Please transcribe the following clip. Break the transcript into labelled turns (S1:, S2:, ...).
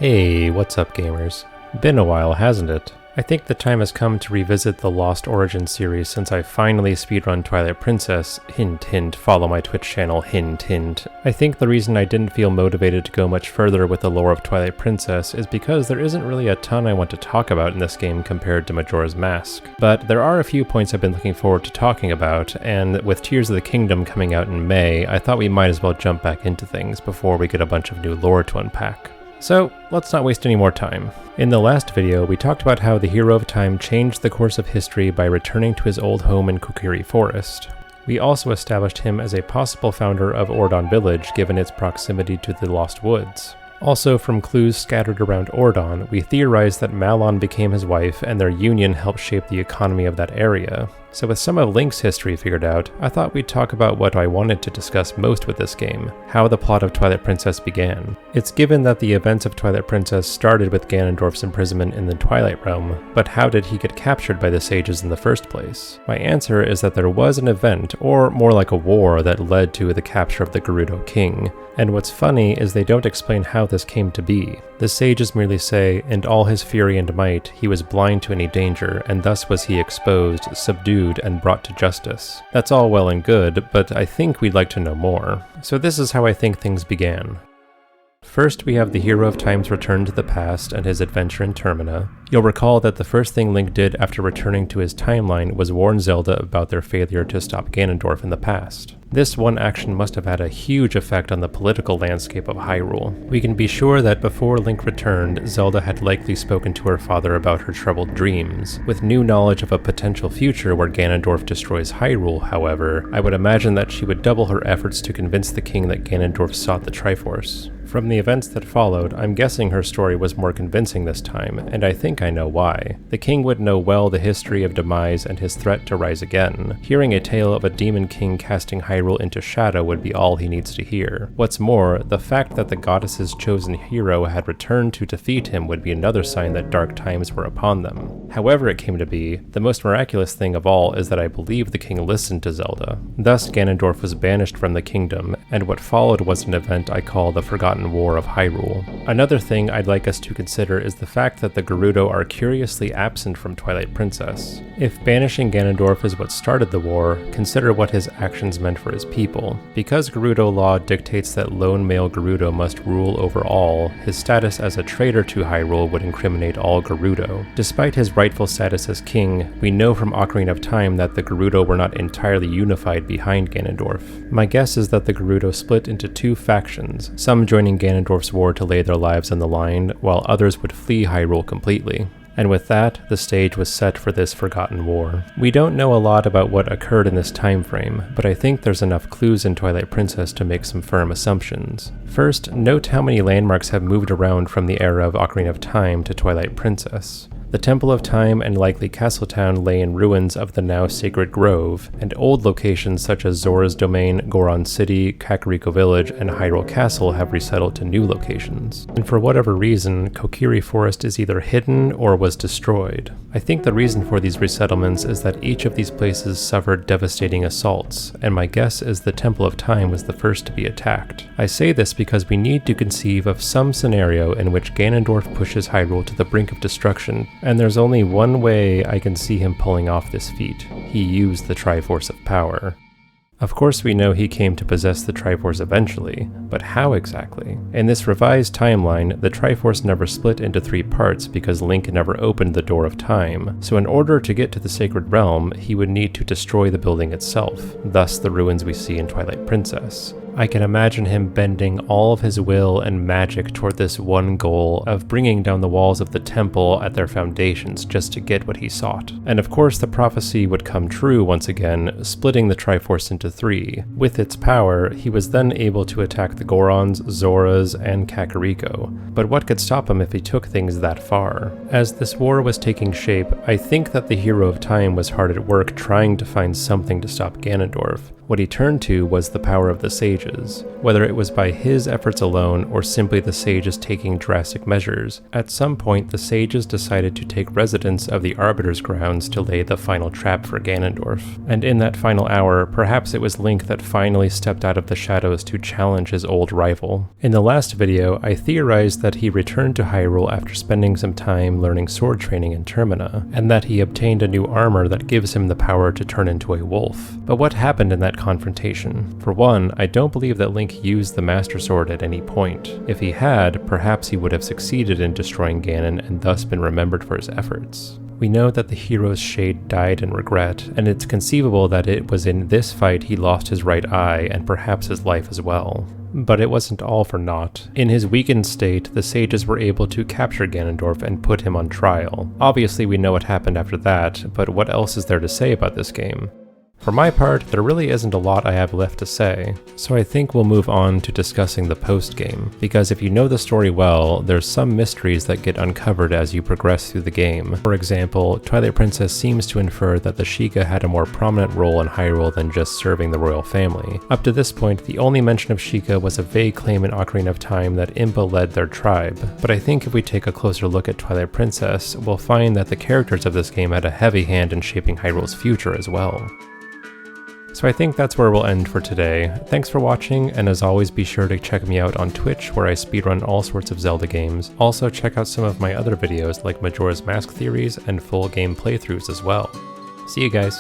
S1: Hey, what's up gamers? Been a while, hasn't it? I think the time has come to revisit the Lost Origins series since I finally speedrun Twilight Princess, hint hint, follow my Twitch channel, hint hint. I think the reason I didn't feel motivated to go much further with the lore of Twilight Princess is because there isn't really a ton I want to talk about in this game compared to Majora's Mask. But there are a few points I've been looking forward to talking about, and with Tears of the Kingdom coming out in May, I thought we might as well jump back into things before we get a bunch of new lore to unpack. So, let's not waste any more time. In the last video, we talked about how the Hero of Time changed the course of history by returning to his old home in Kokiri Forest. We also established him as a possible founder of Ordon Village given its proximity to the Lost Woods. Also, from clues scattered around Ordon, we theorized that Malon became his wife and their union helped shape the economy of that area. So with some of Link's history figured out, I thought we'd talk about what I wanted to discuss most with this game, how the plot of Twilight Princess began. It's given that the events of Twilight Princess started with Ganondorf's imprisonment in the Twilight Realm, but how did he get captured by the sages in the first place? My answer is that there was an event, or more like a war, that led to the capture of the Gerudo King. And what's funny is they don't explain how this came to be. The sages merely say, "In all his fury and might, he was blind to any danger, and thus was he exposed, subdued, and brought to justice." That's all well and good, but I think we'd like to know more. So this is how I think things began. First, we have the Hero of Time's return to the past and his adventure in Termina. You'll recall that the first thing Link did after returning to his timeline was warn Zelda about their failure to stop Ganondorf in the past. This one action must have had a huge effect on the political landscape of Hyrule. We can be sure that before Link returned, Zelda had likely spoken to her father about her troubled dreams. With new knowledge of a potential future where Ganondorf destroys Hyrule, however, I would imagine that she would double her efforts to convince the king that Ganondorf sought the Triforce. From the events that followed, I'm guessing her story was more convincing this time, and I think I know why. The king would know well the history of demise and his threat to rise again. Hearing a tale of a demon king casting Hyrule into shadow would be all he needs to hear. What's more, the fact that the goddess's chosen hero had returned to defeat him would be another sign that dark times were upon them. However it came to be, the most miraculous thing of all is that I believe the king listened to Zelda. Thus Ganondorf was banished from the kingdom, and what followed was an event I call the Forgotten War of Hyrule. Another thing I'd like us to consider is the fact that the Gerudo are curiously absent from Twilight Princess. If banishing Ganondorf is what started the war, consider what his actions meant for his people. Because Gerudo law dictates that lone male Gerudo must rule over all, his status as a traitor to Hyrule would incriminate all Gerudo. Despite his rightful status as king, we know from Ocarina of Time that the Gerudo were not entirely unified behind Ganondorf. My guess is that the Gerudo split into two factions, some joining Ganondorf's war to lay their lives on the line, while others would flee Hyrule completely. And with that, the stage was set for this Forgotten War. We don't know a lot about what occurred in this time frame, but I think there's enough clues in Twilight Princess to make some firm assumptions. First, note how many landmarks have moved around from the era of Ocarina of Time to Twilight Princess. The Temple of Time and likely Castletown lay in ruins of the now Sacred Grove, and old locations such as Zora's Domain, Goron City, Kakariko Village, and Hyrule Castle have resettled to new locations. And for whatever reason, Kokiri Forest is either hidden or was destroyed. I think the reason for these resettlements is that each of these places suffered devastating assaults, and my guess is the Temple of Time was the first to be attacked. I say this because we need to conceive of some scenario in which Ganondorf pushes Hyrule to the brink of destruction, and there's only one way I can see him pulling off this feat. He used the Triforce of Power. Of course we know he came to possess the Triforce eventually, but how exactly? In this revised timeline, the Triforce never split into three parts because Link never opened the Door of Time, so in order to get to the Sacred Realm, he would need to destroy the building itself, thus the ruins we see in Twilight Princess. I can imagine him bending all of his will and magic toward this one goal of bringing down the walls of the temple at their foundations just to get what he sought. And of course the prophecy would come true once again, splitting the Triforce into three. With its power, he was then able to attack the Gorons, Zoras, and Kakariko. But what could stop him if he took things that far? As this war was taking shape, I think that the Hero of Time was hard at work trying to find something to stop Ganondorf. What he turned to was the power of the sages sages. Whether it was by his efforts alone or simply the sages taking drastic measures, at some point the sages decided to take residence of the Arbiter's grounds to lay the final trap for Ganondorf. And in that final hour, perhaps it was Link that finally stepped out of the shadows to challenge his old rival. In the last video, I theorized that he returned to Hyrule after spending some time learning sword training in Termina, and that he obtained a new armor that gives him the power to turn into a wolf. But what happened in that confrontation? For one, I don't believe that Link used the Master Sword at any point. If he had, perhaps he would have succeeded in destroying Ganon and thus been remembered for his efforts. We know that the hero's shade died in regret, and it's conceivable that it was in this fight he lost his right eye and perhaps his life as well. But it wasn't all for naught. In his weakened state, the sages were able to capture Ganondorf and put him on trial. Obviously we know what happened after that, but what else is there to say about this game? For my part, there really isn't a lot I have left to say, so I think we'll move on to discussing the post-game, because if you know the story well, there's some mysteries that get uncovered as you progress through the game. For example, Twilight Princess seems to infer that the Sheikah had a more prominent role in Hyrule than just serving the royal family. Up to this point, the only mention of Sheikah was a vague claim in Ocarina of Time that Impa led their tribe, but I think if we take a closer look at Twilight Princess, we'll find that the characters of this game had a heavy hand in shaping Hyrule's future as well. So I think that's where we'll end for today. Thanks for watching, and as always be sure to check me out on Twitch where I speedrun all sorts of Zelda games. Also check out some of my other videos like Majora's Mask theories and full game playthroughs as well. See you guys!